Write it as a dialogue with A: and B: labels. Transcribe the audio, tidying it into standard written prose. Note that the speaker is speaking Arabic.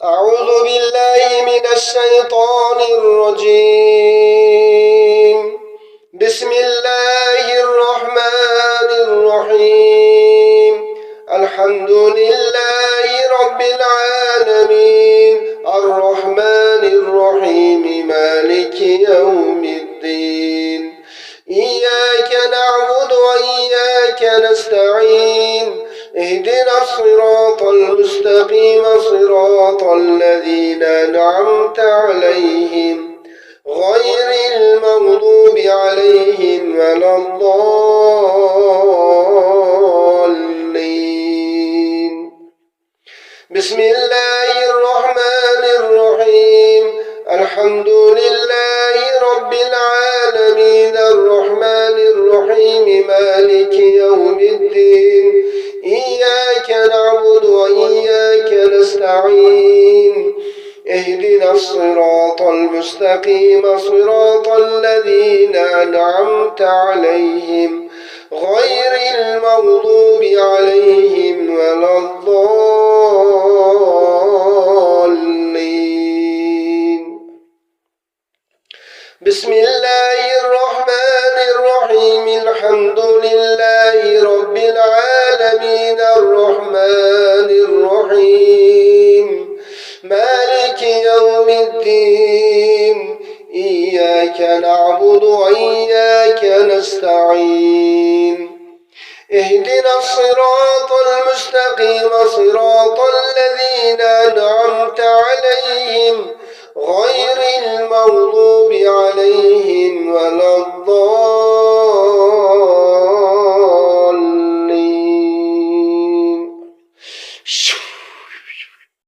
A: أعوذ بالله من الشيطان الرجيم. بسم الله الرحمن الرحيم. الحمد لله رب العالمين الرحمن الرحيم مالك يوم الدين. إياك نعبد وإياك نستعين. اهدنا الصراط المستقيم صراط الذين أنعمت عليهم غير المغضوب عليهم ولا الضالين. بسم الله الرحمن الرحيم. الحمد لله رب العالمين الرحمن الرحيم مالك يوم الدين. إياك نعبد وإياك نستعين. اهدنا الصراط المستقيم صراط الذين أنعمت عليهم غير المغضوب عليهم ولا الضالين. بسم الله الرحمن الرحيم. الحمد لله رب العالمين الرحمن الرحيم مالك يوم الدين. إياك نعبد وإياك نستعين. اهدنا الصراط المستقيم صراط الذين أنعمت عليهم غير المغضوب عليهم ولا